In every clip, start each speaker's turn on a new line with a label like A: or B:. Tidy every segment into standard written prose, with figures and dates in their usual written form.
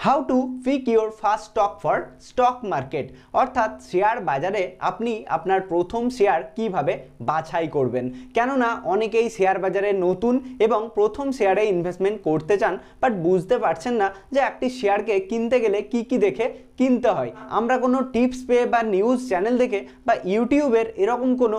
A: How to pick your first stock for stock market, অর্থাৎ শেয়ার বাজারে আপনি আপনার প্রথম শেয়ার কিভাবে বাছাই করবেন। কেননা অনেকেই শেয়ার বাজারে নতুন এবং প্রথম শেয়ারে ইনভেস্টমেন্ট করতে চান, বাট বুঝতে পারছেন না যে একটি শেয়ারকে কিনতে গেলে কি কি দেখে কিনতে হয়। আমরা কোনো টিপস পেয়ে বা নিউজ চ্যানেল দেখে বা ইউটিউবের এরকম কোনো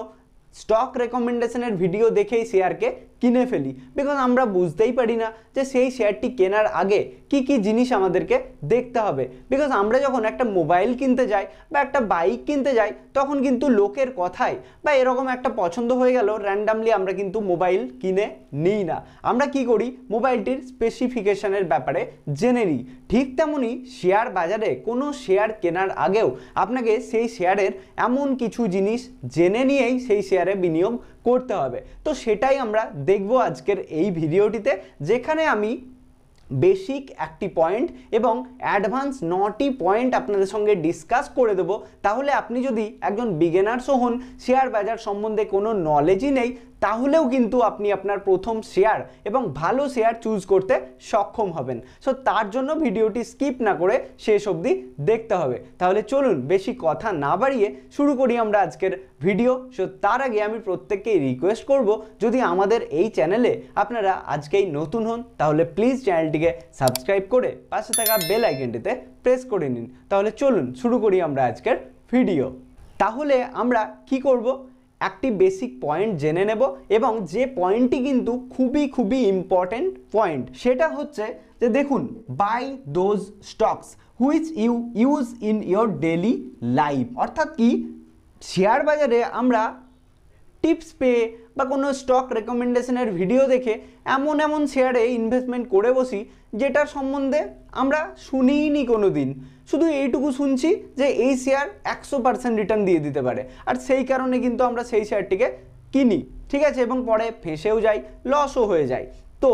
A: স্টক রেকমেন্ডেশনের ভিডিও দেখেই শেয়ারকে কিনে ফেলি, বিকজ আমরা বুঝতেই পারি না যে সেই শেয়ারটি কেনার আগে কি কি জিনিস আমাদেরকে দেখতে হবে। বিকজ আমরা যখন একটা মোবাইল কিনতে যাই বা একটা বাইক কিনতে যাই, তখন কিন্তু লোকের কথায় বা এরকম একটা পছন্দ হয়ে গেল র্যান্ডামলি আমরা কিন্তু মোবাইল কিনে নিই না। আমরা কি করি, মোবাইলটির স্পেসিফিকেশনের ব্যাপারে জেনে নিই। ঠিক তেমনই শেয়ার বাজারে কোনো শেয়ার কেনার আগেও আপনাকে সেই শেয়ারের এমন কিছু জিনিস জেনে নিয়েই সেই শেয়ারে বিনিয়োগ করতে হবে। তো সেটাই আমরা দেখব আজকের এই ভিডিওটিতে, যেখানে আমি বেসিক একটি পয়েন্ট এবং অ্যাডভান্স 9টি পয়েন্ট আপনাদের সঙ্গে ডিসকাস করে দেব। তাহলে আপনি যদি একজন বিগিনার্সও হন, শেয়ার বাজার সম্বন্ধে কোনো নলেজই নেই, তাহলেও কিন্তু আপনি আপনার প্রথম শেয়ার এবং ভালো শেয়ার চুজ করতে সক্ষম হবেন। সো তার জন্য ভিডিওটি স্কিপ না করে শেষ অবধি দেখতে হবে। তাহলে চলুন বেশি কথা না বাড়িয়ে শুরু করি আমরা আজকের ভিডিও। সো তার আগে আমি প্রত্যেককেই রিকোয়েস্ট করব, যদি আমাদের এই চ্যানেলে আপনারা আজকেই নতুন হন তাহলে প্লিজ চ্যানেলটিকে সাবস্ক্রাইব করে পাশে থাকা বেল আইকনটিতে প্রেস করে নিন। তাহলে চলুন শুরু করি আমরা আজকের ভিডিও। তাহলে আমরা কি করব, একটি বেসিক পয়েন্ট জেনে নেব, এবং যে পয়েন্টটি কিন্তু খুবই ইম্পর্টেন্ট পয়েন্ট, সেটা হচ্ছে যে দেখুন, buy those stocks which you use in your daily life. অর্থাৎ কি, শেয়ার বাজারে আমরা টিপস পেয়ে বা কোনো স্টক রেকমেন্ডেশনের ভিডিও দেখে এমন শেয়ারে ইনভেস্টমেন্ট করে বসি যেটার সম্বন্ধে আমরা শুনিনি কোনো দিন। শুধু এইটুকু শুনছি যে এই শেয়ার 100% রিটার্ন দিয়ে দিতে পারে, আর সেই কারণে কিন্তু আমরা সেই শেয়ারটিকে কিনি, ঠিক আছে, এবং পরে ফেঁসেও যাই, লসও হয়ে যায়। তো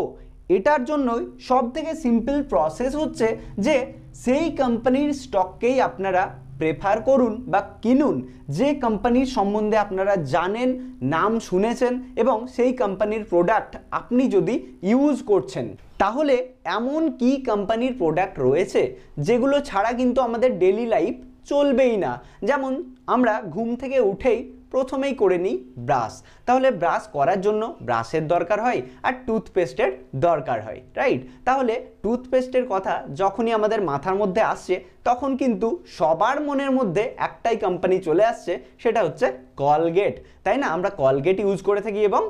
A: এটার জন্যই সব থেকে সিম্পল প্রসেস হচ্ছে যে সেই কোম্পানির স্টককেই আপনারা প্রেফার করুন বা কিনুন যে কোম্পানির সম্বন্ধে আপনারা জানেন, নাম শুনেছেন, এবং সেই কোম্পানির প্রোডাক্ট আপনি যদি ইউজ করছেন। তাহলে এমন কি কোম্পানির প্রোডাক্ট রয়েছে যেগুলো ছাড়া কিন্তু আমাদের ডেলি লাইফ চলবেই না। যেমন আমরা ঘুম থেকে উঠেই প্রথমেই করে নিই ব্রাশ, তাহলে ব্রাশ করার জন্য ব্রাশের দরকার হয় আর টুথপেস্টের দরকার হয়, রাইট? তাহলে টুথপেস্টের কথা যখনই আমাদের মাথার মধ্যে আসছে, তখন কিন্তু সবার মনের মধ্যে একটাই কোম্পানি চলে আসছে, সেটা হচ্ছে কলগেট, তাই না? আমরা কলগেট ইউজ করে থাকি এবং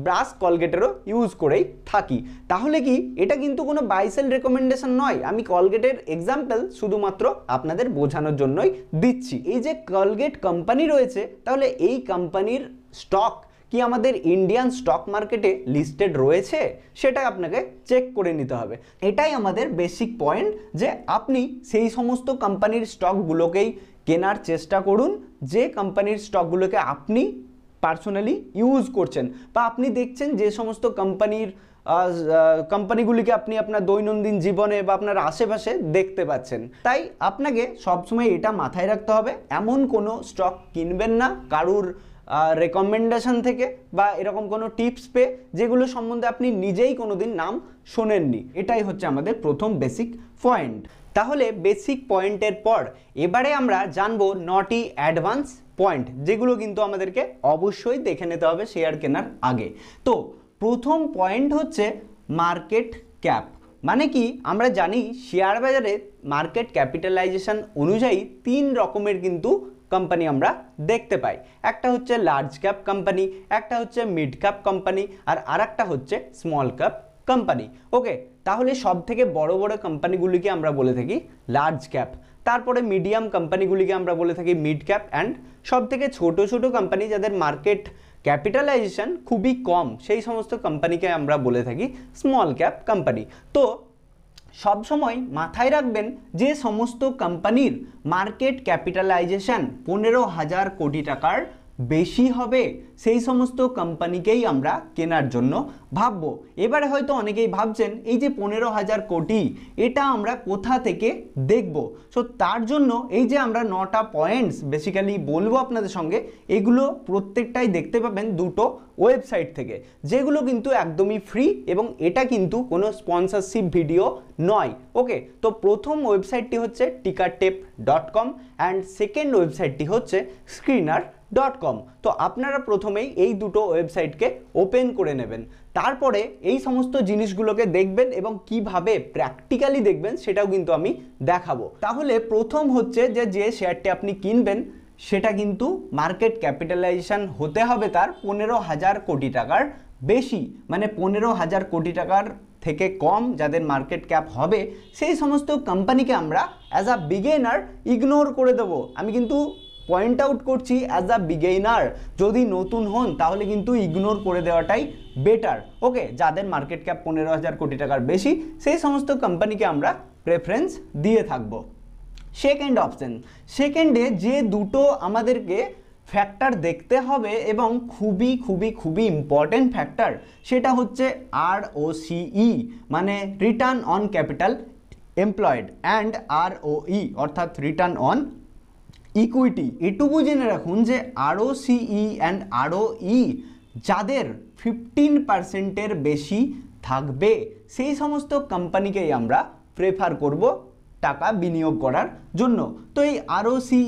A: ব্রাশ কলগেটেরও ইউজ করেই থাকি। তাহলে কি এটা কিন্তু কোনো বাইসেল রেকমেন্ডেশন নয়, আমি কলগেটের এক্সাম্পল শুধুমাত্র আপনাদের বোঝানোর জন্যই দিচ্ছি। এই যে কলগেট কোম্পানি রয়েছে, তাহলে এই কোম্পানির স্টক কি আমাদের ইন্ডিয়ান স্টক মার্কেটে লিস্টেড রয়েছে, সেটা আপনাকে চেক করে নিতে হবে। এটাই আমাদের বেসিক পয়েন্ট, যে আপনি সেই সমস্ত কোম্পানির স্টকগুলোকেই কেনার চেষ্টা করুন যে কোম্পানির স্টকগুলোকে আপনি পার্সোনালি ইউজ করছেন, বা আপনি দেখছেন যে সমস্ত কোম্পানিগুলিকে আপনি আপনার দৈনন্দিন জীবনে বা আপনার আশেপাশে দেখতে পাচ্ছেন। তাই আপনাকে সবসময় এটা মাথায় রাখতে হবে, এমন কোনো স্টক কিনবেন না কারুর রেকমেন্ডেশন থেকে বা এরকম কোনো টিপস পেয়ে যেগুলো সম্বন্ধে আপনি নিজেই কোনোদিন নাম শোনেননি। এটাই হচ্ছে আমাদের প্রথম বেসিক পয়েন্ট। তাহলে বেসিক পয়েন্টের পর এবারে আমরা জানবো 9টি অ্যাডভান্স পয়েন্ট, যেগুলো কিন্তু আমাদেরকে অবশ্যই দেখে নিতে হবে শেয়ার কেনার আগে। তো প্রথম পয়েন্ট হচ্ছে মার্কেট ক্যাপ। মানে কি, আমরা জানি শেয়ার বাজারে মার্কেট ক্যাপিটালাইজেশন অনুযায়ী 3 রকমের কিন্তু কোম্পানি আমরা দেখতে পাই। একটা হচ্ছে লার্জ ক্যাপ কোম্পানি, একটা হচ্ছে মিড ক্যাপ কোম্পানি, আর আরেকটা হচ্ছে স্মল ক্যাপ কোম্পানি। ওকে, তাহলে সব থেকে বড় কোম্পানিগুলিকে আমরা বলে থাকি লার্জ ক্যাপ, তারপরে মিডিয়াম কোম্পানিগুলিকে আমরা বলে থাকি মিড ক্যাপ, অ্যান্ড সব থেকে ছোট কোম্পানি যাদের মার্কেট ক্যাপিটালাইজেশন খুবই কম, সেই সমস্ত কোম্পানিকে আমরা বলে থাকি স্মল ক্যাপ কোম্পানি। তো সবসময় মাথায় রাখবেন যে সমস্ত কোম্পানির মার্কেট ক্যাপিটালাইজেশন 15,000 কোটি টাকার বেশি হবে সেই সমস্ত কোম্পানিকেই আমরা কেনার জন্য ভাববো। এবারে হয়তো অনেকেই ভাবছেন এই যে 15,000 কোটি এটা আমরা কোথা থেকে দেখব। সো তার জন্য এই যে আমরা 9টা পয়েন্টস বেসিক্যালি বলবো আপনাদের সঙ্গে, এগুলো প্রত্যেকটাই দেখতে পাবেন দুটো ওয়েবসাইট থেকে, যেগুলো কিন্তু একদমই ফ্রি এবং এটা কিন্তু কোনো স্পন্সরশিপ ভিডিও নয়। ওকে, তো প্রথম ওয়েবসাইটটি হচ্ছে টিকারটেপ.com অ্যান্ড সেকেন্ড ওয়েবসাইটটি হচ্ছে screener.com। তো আপনারা প্রথমেই এই দুটো ওয়েবসাইটকে ওপেন করে নেবেন, তারপরে এই সমস্ত জিনিসগুলোকে দেখবেন এবং কিভাবে প্র্যাকটিক্যালি দেখবেন সেটাও কিন্তু আমি দেখাবো। তাহলে প্রথম হচ্ছে যে শেয়ারটি আপনি কিনবেন সেটা কিন্তু মার্কেট ক্যাপিটালাইজেশন হতে হবে তার 15,000 কোটি টাকার বেশি, মানে 15,000 কোটি টাকার থেকে কম যাদের মার্কেট ক্যাপ হবে সেই সমস্ত কোম্পানিকে আমরা অ্যাজ আ বিগিনার ইগনোর করে দেবো। আমি কিন্তু পয়েন্ট আউট করছি অ্যাজ আ বিগিনার, যদি নতুন হন তাহলে কিন্তু ইগনোর করে দেওয়াটাই বেটার। ওকে, যাদের মার্কেট ক্যাপ 15,000 কোটি টাকার বেশি সেই সমস্ত কোম্পানিকে আমরা প্রেফারেন্স দিয়ে থাকবো। সেকেন্ড অপশন, সেকেন্ডে যে দুটো আমাদেরকে ফ্যাক্টর দেখতে হবে এবং খুবই খুবই খুবই ইম্পর্টেন্ট ফ্যাক্টর, সেটা হচ্ছে ROCE মানে return on capital employed and ROE অর্থাৎ রিটার্ন অন ইকুইটি। এটুকু জেনে রাখুন যে ROCE অ্যান্ড ROE যাদের 15%-এর বেশি থাকবে সেই সমস্ত কোম্পানিকেই আমরা প্রেফার করব টাকা বিনিয়োগ করার জন্য। তো এই ROCE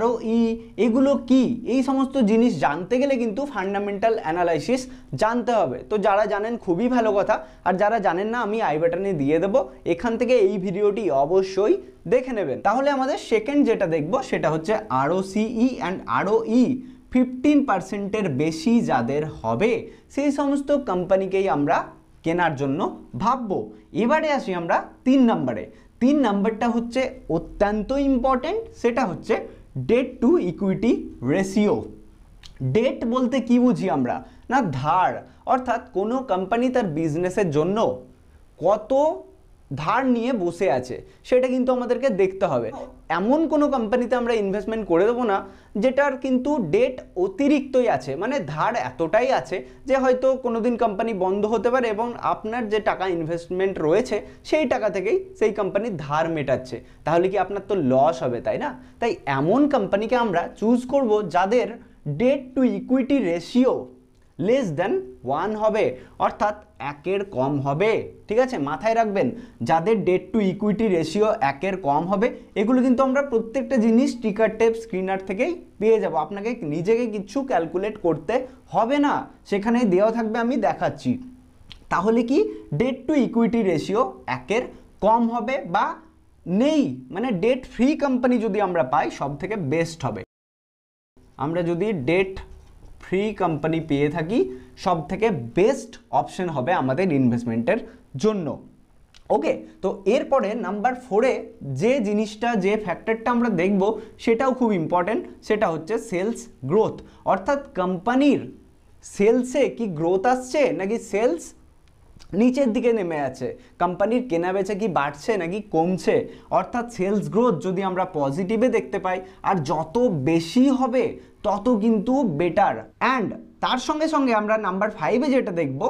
A: ROE এগুলো কি, এই সমস্ত জিনিস জানতে গেলে কিন্তু ফান্ডামেন্টাল অ্যানালাইসিস জানতে হবে। তো যারা জানেন খুবই ভালো কথা, আর যারা জানেন না আমি আই বাটনে দিয়ে দেবো, এখান থেকে এই ভিডিওটি অবশ্যই দেখে নেবেন। তাহলে আমাদের সেকেন্ড যেটা দেখব সেটা হচ্ছে ROCE অ্যান্ড ROE 15%-এর বেশি যাদের হবে সেই সমস্ত কোম্পানিকেই আমরা কেনার জন্য ভাববো। এবারে আসি আমরা 3 নম্বরে। 3 নম্বরটা হচ্ছে অত্যন্ত ইম্পর্টেন্ট, সেটা হচ্ছে debt to equity ratio. Debt বলতে কি বুঝি আমরা, না ধার, অর্থাৎ কোনো কোম্পানি তার বিজনেসের জন্য কত ধার নিয়ে বসে আছে সেটা কিন্তু আমাদেরকে দেখতে হবে। এমন কোনো কোম্পানিতে আমরা ইনভেস্টমেন্ট করে দেবো না যেটার কিন্তু ডেট অতিরিক্তই আছে, মানে ধার এতটাই আছে যে হয়তো কোনোদিন কোম্পানি বন্ধ হতে পারে এবং আপনার যে টাকা ইনভেস্টমেন্ট রয়েছে সেই টাকা থেকেই সেই কোম্পানি ধার মেটাচ্ছে, তাহলে কি আপনার তো লস হবে, তাই না? তাই এমন কোম্পানিকে আমরা চুজ করব যাদের debt to equity ratio less than 1 হবে, অর্থাৎ 1-এর কম হবে। ঠিক আছে, মাথায় রাখবেন যাদের ডেট টু ইকুইটি রেশিও 1-এর কম হবে, এগুলো কিন্তু আমরা প্রত্যেকটা জিনিস টিকারটেপ স্ক্রিনার থেকেই পেয়ে যাব, আপনাকে নিজেকে কিছু ক্যালকুলেট করতে হবে না, সেখানেই দেওয়া থাকবে, আমি দেখাচ্ছি। তাহলে কি ডেট টু ইকুইটি রেশিও 1-এর কম হবে বা নেই, মানে ডেট ফ্রি কোম্পানি যদি আমরা পাই সব থেকে বেস্ট হবে। আমরা যদি ডেট ফ্রি কোম্পানি পেয়ে থাকি সব থেকে বেস্ট অপশন হবে আমাদের ইনভেস্টমেন্টের জন্য। ওকে, তো এরপরে নাম্বার 4-এ যে জিনিসটা, যে ফ্যাক্টরটা আমরা দেখব সেটাও খুব ইম্পর্টেন্ট, সেটা হচ্ছে সেলস গ্রোথ, অর্থাৎ কোম্পানির সেলসে কি গ্রোথ আসছে নাকি সেলস নিচের দিকে নেমে আছে, কোম্পানির কেনা বেচা কি বাড়ছে নাকি কমছে, অর্থাৎ সেলস গ্রোথ যদি আমরা পজিটিভে দেখতে পাই আর যত বেশি হবে তত কিন্তু বেটার। অ্যান্ড তার সঙ্গে সঙ্গে আমরা নাম্বার 5-এ যেটা দেখব,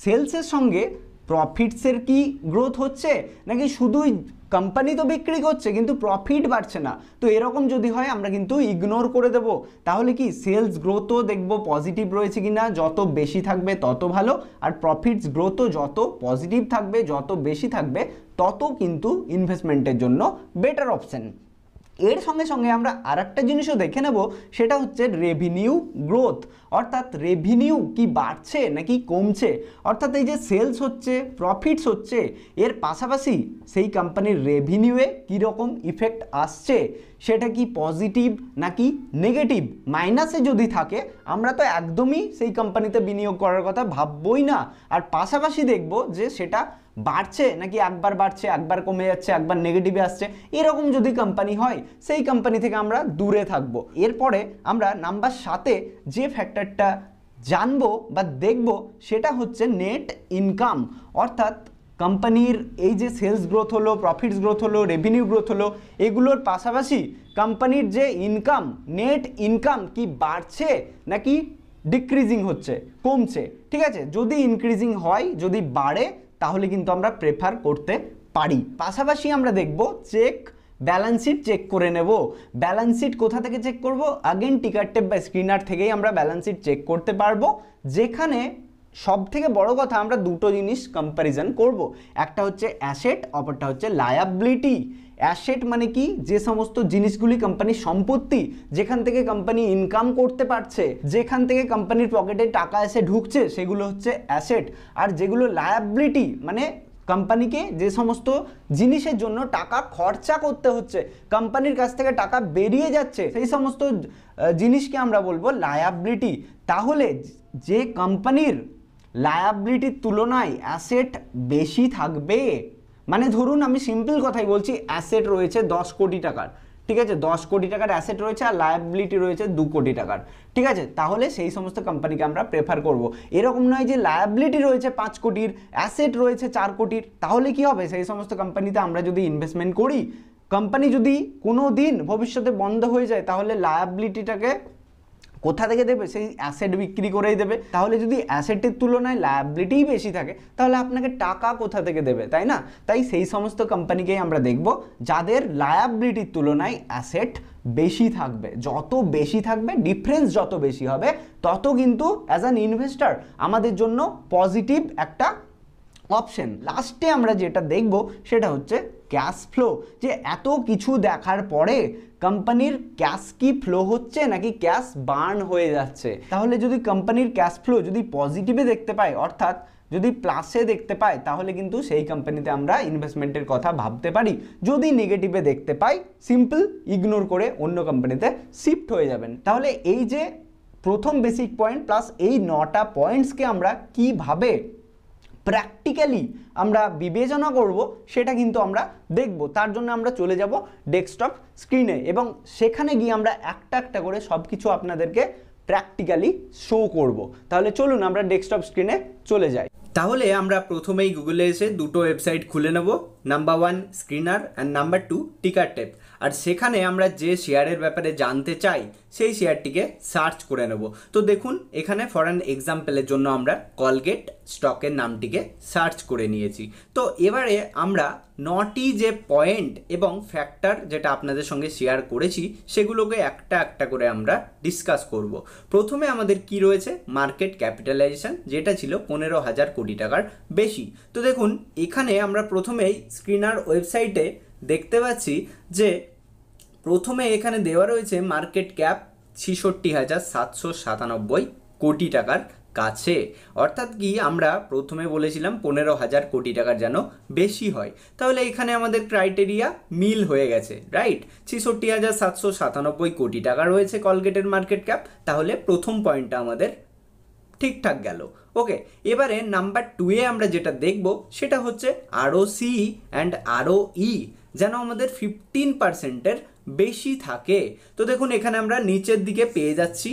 A: সেলসের সঙ্গে প্রফিটসের কি গ্রোথ হচ্ছে নাকি শুধুই কোম্পানি তো বিক্রি করছে কিন্তু প্রফিট বাড়ছে না, তো এরকম যদি হয় আমরা কিন্তু ইগনোর করে দেব। তাহলে কি সেলস গ্রোথও দেখব পজিটিভ রয়েছে কিনা, যত বেশি থাকবে তত ভালো, আর প্রফিটস গ্রোথও যত পজিটিভ থাকবে যত বেশি থাকবে তত কিন্তু ইনভেস্টমেন্টের জন্য বেটার অপশন। এর সঙ্গে সঙ্গে আমরা আরেকটা জিনিসও দেখে নেব, সেটা হচ্ছে রেভিনিউ গ্রোথ, অর্থাৎ রেভিনিউ কি বাড়ছে নাকি কমছে, অর্থাৎ এই যে সেলস হচ্ছে প্রফিটস হচ্ছে এর পাশাপাশি সেই কোম্পানির রেভিনিউয়ে কীরকম ইফেক্ট আসছে, সেটা কি পজিটিভ নাকি নেগেটিভ। মাইনাসে যদি থাকে আমরা তো একদমই সেই কোম্পানিতে বিনিয়োগ করার কথা ভাববই না, আর পাশাপাশি দেখব যে সেটা বাড়ছে নাকি একবার বাড়ছে একবার কমে যাচ্ছে একবার নেগেটিভে আসছে, এরকম যদি কোম্পানি হয় সেই কোম্পানি থেকে আমরা দূরে থাকব। এরপরে আমরা নাম্বার 7-এ যে ফ্যাক্টরটা জানবো বা দেখব সেটা হচ্ছে নেট ইনকাম, অর্থাৎ কোম্পানির এই যে সেলস গ্রোথ হলো, প্রফিটস গ্রোথ হলো, রেভিনিউ গ্রোথ হলো, এগুলোর পাশাপাশি কোম্পানির যে ইনকাম, নেট ইনকাম কি বাড়ছে নাকি ডিক্রিজিং হচ্ছে, কমছে, ঠিক আছে? যদি ইনক্রিজিং হয়, যদি বাড়ে, তাহলে কিন্তু আমরা প্রেফার করতে পারি। পাশাপাশি আমরা দেখব ব্যালেন্স শিট চেক করে নেব। ব্যালেন্স শিট কোথা থেকে চেক করব? আগেন টিকার টেপ বা স্ক্রিনার থেকেই আমরা ব্যালেন্স শিট চেক করতে পারবো, যেখানে সব থেকে বড় কথা আমরা দুটো জিনিস কম্প্যারিজন করব। একটা হচ্ছে অ্যাসেট, অপরটা হচ্ছে লায়াবিলিটি। অ্যাসেট মানে কি? যে সমস্ত জিনিসগুলি কোম্পানির সম্পত্তি, যেখান থেকে কোম্পানি ইনকাম করতে পারছে, যেখান থেকে কোম্পানির পকেটে টাকা এসে ঢুকছে, সেগুলো হচ্ছে অ্যাসেট। আর যেগুলো লায়াবিলিটি মানে কোম্পানিকে যে সমস্ত জিনিসের জন্য টাকা খরচা করতে হচ্ছে, কোম্পানির কাছ থেকে টাকা বেরিয়ে যাচ্ছে, সেই সমস্ত জিনিসকে আমরা বলবো লায়াবিলিটি। তাহলে যে কোম্পানির লায়াবিলিটির তুলনায় অ্যাসেট বেশি থাকবে, মানে ধরুন আমি সিম্পল কথাই বলছি, অ্যাসেট রয়েছে 10 কোটি টাকার, ঠিক আছে? 10 কোটি টাকার অ্যাসেট রয়েছে আর লায়াবিলিটি রয়েছে 2 কোটি টাকার, ঠিক আছে? তাহলে সেই সমস্ত কোম্পানিকে আমরা প্রেফার করব। এরকম নয় যে লায়াবিলিটি রয়েছে 5 কোটির, অ্যাসেট রয়েছে 4 কোটির, তাহলে কি হবে? সেই সমস্ত কোম্পানিতে আমরা যদি ইনভেস্টমেন্ট করি, কোম্পানি যদি কোনো দিন ভবিষ্যতে বন্ধ হয়ে যায়, তাহলে লায়াবিলিটিটাকে কোথা থেকে দেবে? সেই অ্যাসেট বিক্রি করেই দেবে। তাহলে যদি অ্যাসেটের তুলনায় লায়াবিলিটিই বেশি থাকে, তাহলে আপনাকে টাকা কোথা থেকে দেবে, তাই না? তাই সেই সমস্ত কোম্পানিকেই আমরা দেখব যাদের লায়াবিলিটির তুলনায় অ্যাসেট বেশি থাকবে। যত বেশি থাকবে, ডিফারেন্স যত বেশি হবে, তত কিন্তু অ্যাজ অ্যান ইনভেস্টার আমাদের জন্য পজিটিভ একটা অপশন। লাস্টে আমরা যেটা দেখব সেটা হচ্ছে ক্যাশ ফ্লো। যে এত কিছু দেখার পরে কোম্পানির ক্যাশ কি ফ্লো হচ্ছে নাকি ক্যাশ বার্ন হয়ে যাচ্ছে। তাহলে যদি কোম্পানির ক্যাশ ফ্লো যদি পজিটিভে দেখতে পাই, অর্থাৎ যদি প্লাসে দেখতে পাই, তাহলে কিন্তু সেই কোম্পানিতে আমরা ইনভেস্টমেন্টের কথা ভাবতে পারি। যদি নেগেটিভে দেখতে পাই, সিম্পল ইগনোর করে অন্য কোম্পানিতে শিফট হয়ে যাবেন। তাহলে এই যে প্রথম বেসিক পয়েন্ট প্লাস এই 9টা পয়েন্টসকে আমরা কিভাবে প্র্যাকটিক্যালি আমরা বিবেচনা করব, সেটা কিন্তু আমরা দেখব। তার জন্য আমরা চলে যাব ডেস্কটপ স্ক্রিনে এবং সেখানে গিয়ে আমরা একটা একটা করে সব কিছু আপনাদেরকে প্র্যাকটিক্যালি শো করব। তাহলে চলুন আমরা ডেস্কটপ স্ক্রিনে চলে যাই। তাহলে আমরা প্রথমেই গুগলে এসে দুটো ওয়েবসাইট খুলে নেব, নাম্বার 1 স্ক্রিনার অ্যান্ড নাম্বার 2 টিকার টেপ। আর সেখানে আমরা যে শেয়ারের ব্যাপারে জানতে চাই সেই শেয়ারটিকে সার্চ করে নেব। তো দেখুন এখানে ফর অ্যান এক্সাম্পলের জন্য আমরা কলগেট স্টকের নামটিকে সার্চ করে নিয়েছি। তো এবারে আমরা 9টি যে পয়েন্ট এবং ফ্যাক্টর যেটা আপনাদের সঙ্গে শেয়ার করেছি, সেগুলোকে একটা একটা করে আমরা ডিসকাস করব। প্রথমে আমাদের কি রয়েছে? মার্কেট ক্যাপিটালাইজেশন, যেটা ছিল 15,000 কোটি টাকার বেশি। তো দেখুন এখানে আমরা প্রথমেই স্ক্রিনার ওয়েবসাইটে দেখতে পাচ্ছি যে প্রথমে এখানে দেওয়া রয়েছে মার্কেট ক্যাপ 66,797 কোটি টাকার কাছে। অর্থাৎ কি আমরা প্রথমে বলেছিলাম 15,000 কোটি টাকার যেন বেশি হয়। তাহলে এখানে আমাদের ক্রাইটেরিয়া মিল হয়ে গেছে, রাইট? 66,797 কোটি টাকা রয়েছে কলগেটের মার্কেট ক্যাপ। তাহলে প্রথম পয়েন্টটা আমাদের ঠিকঠাক গেল। ওকে, এবারে নাম্বার 2-এ আমরা যেটা দেখব সেটা হচ্ছে ROCE অ্যান্ড ROE যেন আমাদের 15%-এর বেশি থাকে। তো দেখুন এখানে আমরা নিচের দিকে পেয়ে যাচ্ছি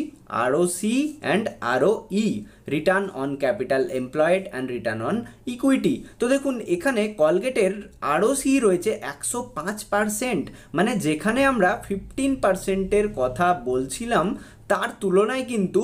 A: ROCE and ROE, return on capital employed and return on equity. তো দেখুন এখানে কলগেটের ROCE রয়েছে 105%, মানে যেখানে আমরা 15%-এর কথা বলছিলাম তার তুলনায় কিন্তু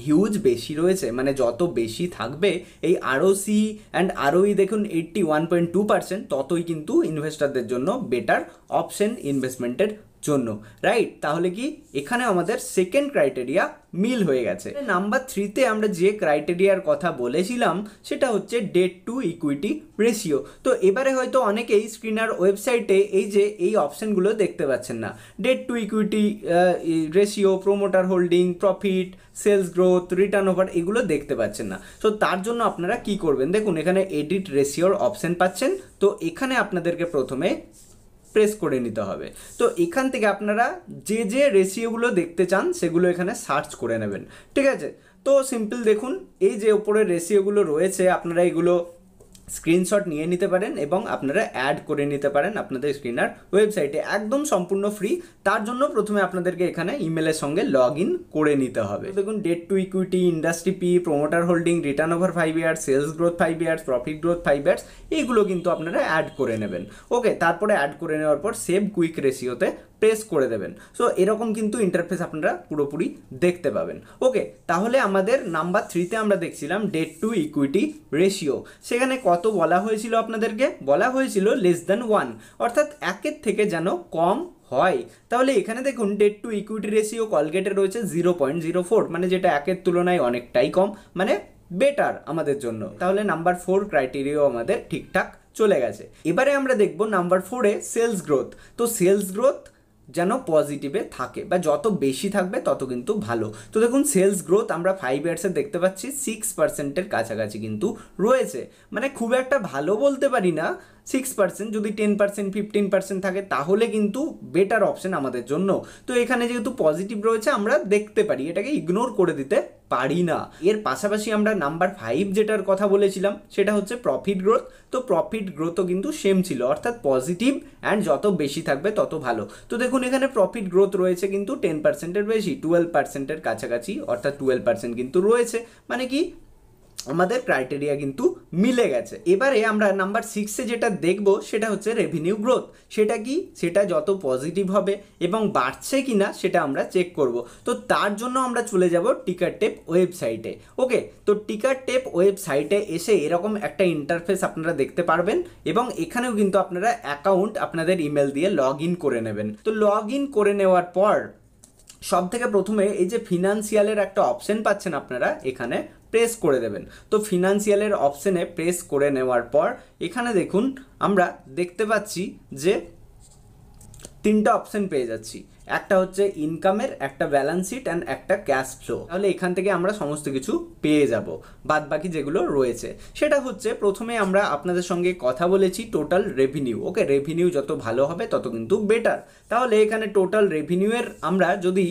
A: হিউজ বেশি রয়েছে। মানে যত বেশি থাকবে এই ROCE অ্যান্ড ROE দেখুন 81.2%, ততই কিন্তু ইনভেস্টরদের জন্য বেটার অপশন ইনভেস্টমেন্টের জন্য, রাইট? তাহলে কি এখানে আমাদের সেকেন্ড ক্রাইটেরিয়া মিল হয়ে গেছে। নাম্বার 3-তে আমরা যে ক্রাইটেরিয়ার কথা বলেছিলাম সেটা হচ্ছে ডেট টু ইকুইটি রেশিও। তো এবারে হয়তো অনেকেই স্ক্রিনার ওয়েবসাইটে এই অপশনগুলো দেখতে পাচ্ছেন না। Debt to equity ratio, promoter holding, profit, sales growth, return over, এগুলো দেখতে পাচ্ছেন না। তো তার জন্য আপনারা কি করবেন? দেখুন এখানে এডিট রেশিওর অপশন পাচ্ছেন। তো এখানে আপনাদেরকে প্রথমে প্রেস করে নিতে হবে। তো এখান থেকে আপনারা যে যে রেশিওগুলো দেখতে চান সেগুলো এখানে সার্চ করে নেবেন, ঠিক আছে? তো সিম্পল দেখুন এই যে উপরে রেশিওগুলো রয়েছে, আপনারা এগুলো স্ক্রিনশট নিয়ে নিতে পারেন এবং আপনারা অ্যাড করে নিতে পারেন আপনাদের স্ক্রিনার ওয়েবসাইটে, একদম সম্পূর্ণ ফ্রি। তার জন্য প্রথমে আপনাদেরকে এখানে ইমেলের সঙ্গে লগ ইন করে নিতে হবে। দেখুন debt to equity, industry P, promoter holding, return over 5 years, sales growth 5 years, profit growth 5 years, এইগুলো কিন্তু আপনারা অ্যাড করে নেবেন। ওকে, তারপরে অ্যাড করে নেওয়ার পর সেভ কুইক রেশিওতে প্রেস করে দেবেন। সো এরকম কিন্তু ইন্টারফেস আপনারা পুরোপুরি দেখতে পাবেন। ওকে, তাহলে আমাদের নাম্বার 3তে আমরা দেখছিলাম ডেট টু ইকুইটি রেশিও। সেখানে কত বলা হয়েছিল আপনাদেরকে? বলা হয়েছিল <1, অর্থাৎ 1-এর থেকে যেন কম হয়। তাহলে এখানে দেখুন ডেট টু ইকুইটি রেশিও কলগেটে রয়েছে 0.04, মানে যেটা 1-এর তুলনায় অনেকটাই কম, মানে বেটার আমাদের জন্য। তাহলে নাম্বার 4 ক্রাইটেরিয়াও আমাদের ঠিকঠাক চলে গেছে। এবারে আমরা দেখব নাম্বার 4-এ সেলস গ্রোথ। তো সেলস গ্রোথ যেন পজিটিভে থাকে বা যত বেশি থাকবে তত কিন্তু ভালো। তো দেখুন সেলস গ্রোথ আমরা 5 ইয়ার্সে দেখতে পাচ্ছি 6%-এর কাছাকাছি কিন্তু রয়েছে, মানে খুব একটা ভালো বলতে পারি না। 6%, যদি 10%, 15% থাকে তাহলে কিন্তু বেটার অপশন আমাদের জন্য। তো এখানে যেহেতু পজিটিভ রয়েছে আমরা দেখতে পারি, এটাকে ইগনোর করে দিতে পারি না। এর পাশাপাশি আমরা নাম্বার 5 যেটার কথা বলেছিলাম সেটা হচ্ছে প্রফিট গ্রোথ। তো প্রফিট গ্রোথও কিন্তু সেম ছিল, অর্থাৎ পজিটিভ অ্যান্ড যত বেশি থাকবে তত ভালো। তো দেখুন এখানে প্রফিট গ্রোথ রয়েছে কিন্তু 10%-এর বেশি, 12%-এর কাছাকাছি, অর্থাৎ 12% কিন্তু রয়েছে, মানে কি আমাদের ক্রাইটেরিয়া কিন্তু মিলে গেছে। এবারে আমরা নাম্বার 6-এ যেটা দেখব সেটা হচ্ছে রেভিনিউ গ্রোথ। সেটা কি? সেটা যত পজিটিভ হবে এবং বাড়ছে কিনা সেটা আমরা চেক করব। তো তার জন্য আমরা চলে যাব টিকারটেপ ওয়েবসাইটে। ওকে, তো টিকারটেপ ওয়েবসাইটে এসে এরকম একটা ইন্টারফেস আপনারা দেখতে পারবেন এবং এখানেও কিন্তু আপনারা অ্যাকাউন্ট আপনাদের ইমেল দিয়ে লগ ইন করে নেবেন। তো লগ ইন করে নেওয়ার পর সব থেকে প্রথমে এই যে ফিনান্সিয়ালের একটা অপশন পাচ্ছেন আপনারা, এখানে প্রেস করে দেবেন। তো ফিনান্সিয়ালের অপশনে প্রেস করে নেওয়ার পর এখানে দেখুন আমরা দেখতে পাচ্ছি যে 3টা অপশন পেয়ে যাচ্ছি। একটা হচ্ছে ইনকামের, একটা ব্যালেন্স শিট অ্যান্ড একটা ক্যাশ ফ্লো। তাহলে এখান থেকে আমরা সমস্ত কিছু পেয়ে যাব, বাদ বাকি যেগুলো রয়েছে। সেটা হচ্ছে প্রথমে আমরা আপনাদের সঙ্গে কথা বলেছি টোটাল রেভিনিউ। ওকে, রেভিনিউ যত ভালো হবে তত কিন্তু বেটার। তাহলে এখানে টোটাল রেভিনিউয়ের আমরা যদি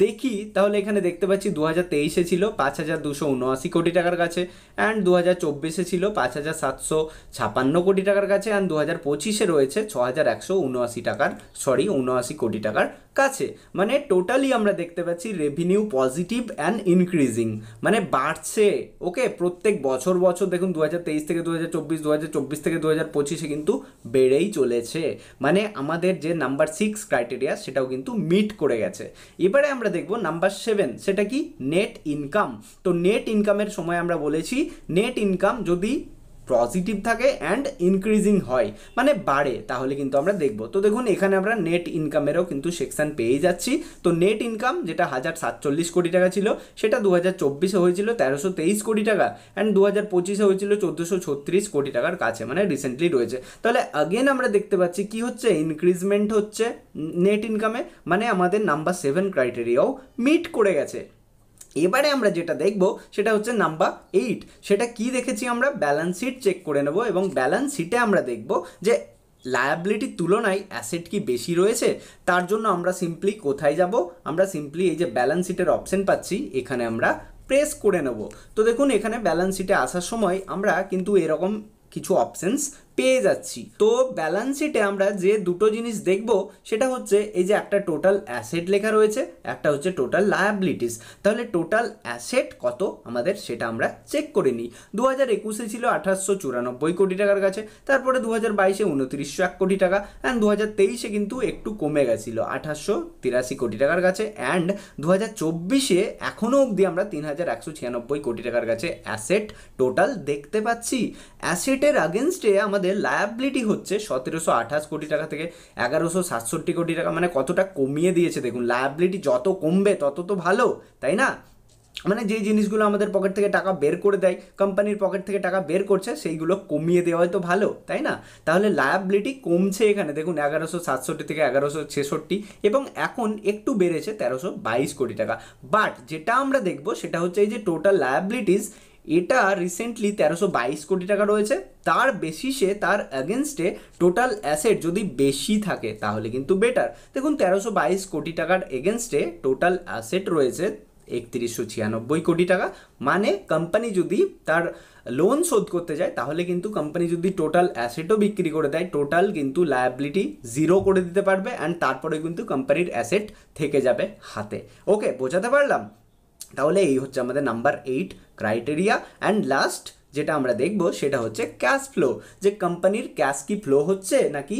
A: দেখি তাহলে এখানে দেখতে পাচ্ছি 2023-এ ছিল 5,279 কোটি টাকার কাছে, অ্যান্ড 2024-এ ছিল 5,756 কোটি টাকার কাছে, অ্যান্ড 2025-এ রয়েছে 6,179 কোটি টাকার কাছে। মানে টোটালি আমরা দেখতে পাচ্ছি রেভিনিউ পজিটিভ অ্যান্ড ইনক্রিজিং, মানে বাড়ছে। ওকে, প্রত্যেক বছর বছর দেখুন 2023 থেকে 2024, 2024 থেকে 2025-এ কিন্তু বেড়েই চলেছে। মানে আমাদের যে নাম্বার 6 ক্রাইটেরিয়া সেটাও কিন্তু মিট করে গেছে। এবারে আমরা দেখব নাম্বার 7, সেটা কি? Net income. তো নেট ইনকামের সময় আমরা বলেছি নেট ইনকাম যদি পজিটিভ থাকে অ্যান্ড ইনক্রিজিং হয়, মানে বাড়ে, তাহলে কিন্তু আমরা দেখব। তো দেখুন এখানে আমরা নেট ইনকামেরও কিন্তু সেকশন পেয়ে যাচ্ছি। তো নেট ইনকাম যেটা 1,047 কোটি টাকা ছিল সেটা 2024-এ হয়েছিল 1,323 কোটি টাকা, অ্যান্ড 2025-এ হয়েছিল 1,436 কোটি টাকার কাছে, মানে রিসেন্টলি রয়েছে। তাহলে আগেন আমরা দেখতে পাচ্ছি কি হচ্ছে? ইনক্রিজমেন্ট হচ্ছে নেট ইনকামে, মানে আমাদের নাম্বার 7 ক্রাইটেরিয়াও মিট করে গেছে। এবারে আমরা যেটা দেখব সেটা হচ্ছে নাম্বার 8। সেটা কি দেখেছি আমরা? ব্যালেন্স শিট চেক করে নেব এবং ব্যালেন্স শিটে আমরা দেখব যে লায়াবিলিটির তুলনায় অ্যাসেট কি বেশি রয়েছে। তার জন্য আমরা সিম্পলি কোথায় যাব? আমরা সিম্পলি এই যে ব্যালেন্স শিটের অপশন পাচ্ছি এখানে আমরা প্রেস করে নেব। তো দেখুন এখানে ব্যালেন্স শিটে আসার সময় আমরা কিন্তু এরকম কিছু অপশনস পেয়ে যাচ্ছি। তো ব্যালেন্স শিটে আমরা যে দুটো জিনিস দেখব সেটা হচ্ছে এই যে একটা টোটাল অ্যাসেট লেখা রয়েছে, একটা হচ্ছে টোটাল লায়াবিলিটিস। তাহলে টোটাল অ্যাসেট কত আমাদের সেটা আমরা চেক করে নিই। 2021-এ ছিল 1,894 কোটি টাকার কাছে, তারপরে 2022-এ 2,901 কোটি টাকা, অ্যান্ড 2023-এ কিন্তু একটু কমে গেছিল 1,883 কোটি টাকার কাছে, অ্যান্ড 2024-এ এখনও অবধি আমরা 3,196 কোটি টাকার কাছে অ্যাসেট টোটাল দেখতে পাচ্ছি। অ্যাসেটের আগেনস্টে আমাদের লায়াবিলিটি হচ্ছে 1,728 কোটি টাকা থেকে 1,167 কোটি টাকা, মানে কতটা কমিয়ে দিয়েছে দেখুন। লায়াবিলিটি যত কমবে তত তো ভালো, তাই না? মানে যে জিনিসগুলো আমাদের পকেট থেকে টাকা বের করে দেয়, কোম্পানির পকেট থেকে টাকা বের করছে, সেইগুলো কমিয়ে দেওয়াই তো ভালো, তাই না? তাহলে লায়াবিলিটি কমছে এখানে দেখুন 1,167 থেকে 1,166, এবং এখন একটু বেড়েছে 1,322 কোটি টাকা। বাট যেটা আমরা দেখব সেটা হচ্ছে এই যে টোটাল লায়াবিলিটিস, এটা রিসেন্টলি 1,322 কোটি টাকা রয়েছে। তার বেসিসে তার এগেনস্টে টোটাল অ্যাসেট যদি বেশি থাকে তাহলে কিন্তু বেটার। দেখুন 1,322 কোটি টাকার এগেনস্টে টোটাল অ্যাসেট রয়েছে 3196 কোটি টাকা। মানে কোম্পানি যদি তার লোন শোধ করতে যায় তাহলে কিন্তু কোম্পানি যদি টোটাল অ্যাসেটও বিক্রি করে দেয়, টোটাল কিন্তু লায়াবিলিটি জিরো করে দিতে পারবে, অ্যান্ড তারপরে কিন্তু কোম্পানির অ্যাসেট থেকে যাবে হাতে। ওকে, বোঝাতে পারলাম? তাহলে এই হচ্ছে আমাদের নাম্বার 8 ক্রাইটেরিয়া। অ্যান্ড লাস্ট যেটা আমরা দেখব সেটা হচ্ছে ক্যাশ ফ্লো, যে কোম্পানির ক্যাশ কি ফ্লো হচ্ছে নাকি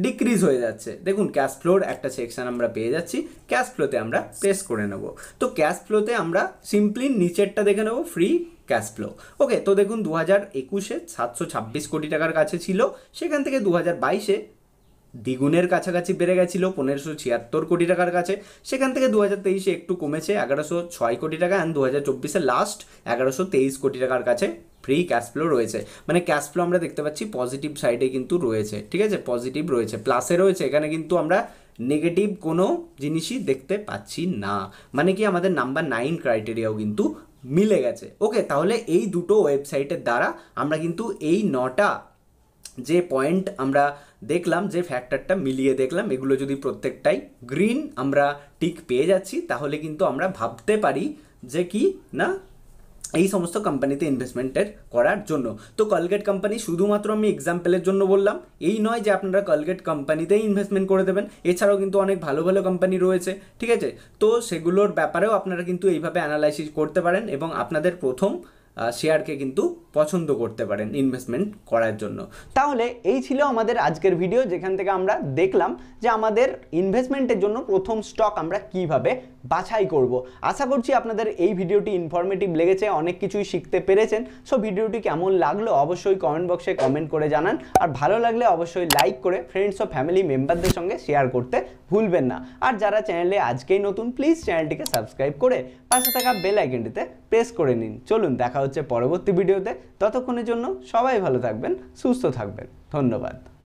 A: ডিক্রিজ হয়ে যাচ্ছে। দেখুন ক্যাশ ফ্লোর একটা সেকশন আমরা পেয়ে যাচ্ছি, ক্যাশ ফ্লোতে আমরা প্রেস করে নেব। তো ক্যাশ ফ্লোতে আমরা সিম্পলি নিচেরটা দেখে নেব, ফ্রি ক্যাশ ফ্লো। ওকে, তো দেখুন 2021-এ 726 কোটি টাকার কাছে ছিল, সেখান থেকে 2022-এ দ্বিগুণের কাছাকাছি বেড়ে গেছিল 1576 কোটি টাকার কাছে, সেখান থেকে 2023-এ একটু কমেছে 1106 কোটি টাকা, অ্যান্ড 2024-এ লাস্ট 1123 কোটি টাকার কাছে ফ্রি ক্যাশ ফ্লো রয়েছে। মানে ক্যাশ ফ্লো আমরা দেখতে পাচ্ছি পজিটিভ সাইডে কিন্তু রয়েছে, ঠিক আছে, পজিটিভ রয়েছে, প্লাসে রয়েছে, এখানে কিন্তু আমরা নেগেটিভ কোনো জিনিসই দেখতে পাচ্ছি না। মানে কি আমাদের নাম্বার 9 ক্রাইটেরিয়াও কিন্তু মিলে গেছে। ওকে, তাহলে এই দুটো ওয়েবসাইটের দ্বারা আমরা কিন্তু এই 9টা যে পয়েন্ট আমরা দেখলাম, যে ফ্যাক্টরটা মিলিয়ে দেখলাম, এগুলো যদি প্রত্যেকটাই গ্রিন আমরা টিক পেয়ে যাচ্ছি তাহলে কিন্তু আমরা ভাবতে পারি যে কি না এই সমস্ত কোম্পানিতে ইনভেস্টমেন্টের করার জন্য। তো কলগেট কোম্পানি শুধুমাত্র আমি এক্সাম্পলের জন্য বললাম, এই নয় যে আপনারা কলগেট কোম্পানিতেই ইনভেস্টমেন্ট করে দেবেন, এছাড়াও কিন্তু অনেক ভালো ভালো কোম্পানি রয়েছে, ঠিক আছে। তো সেগুলোর ব্যাপারেও আপনারা কিন্তু এইভাবে অ্যানালাইসিস করতে পারেন এবং আপনাদের প্রথম শেয়ারকে কিন্তু পছন্দ করতে পারেন ইনভেস্টমেন্ট করার জন্য। তাহলে এই ছিল আমাদের আজকের ভিডিও, যেখান থেকে আমরা দেখলাম যে আমাদের ইনভেস্টমেন্টের জন্য প্রথম স্টক আমরা কিভাবে বাছাই করব। আশা করছি আপনাদের এই ভিডিওটি ইনফরমেটিভ লেগেছে, অনেক কিছুই শিখতে পেরেছেন। সো ভিডিওটি কেমন লাগলো অবশ্যই কমেন্ট বক্সে কমেন্ট করে জানান, আর ভালো লাগলে অবশ্যই লাইক করে ফ্রেন্ডস ও ফ্যামিলি মেম্বারদের সঙ্গে শেয়ার করতে ভুলবেন না। আর যারা চ্যানেলে আজকেই নতুন, প্লিজ চ্যানেলটিকে সাবস্ক্রাইব করে পাশে থাকা বেল আইকনটিতে প্রেস করে নিন। চলুন দেখা হচ্ছে পরবর্তী ভিডিওতে, ততক্ষণের জন্য সবাই ভালো থাকবেন, সুস্থ থাকবেন, ধন্যবাদ।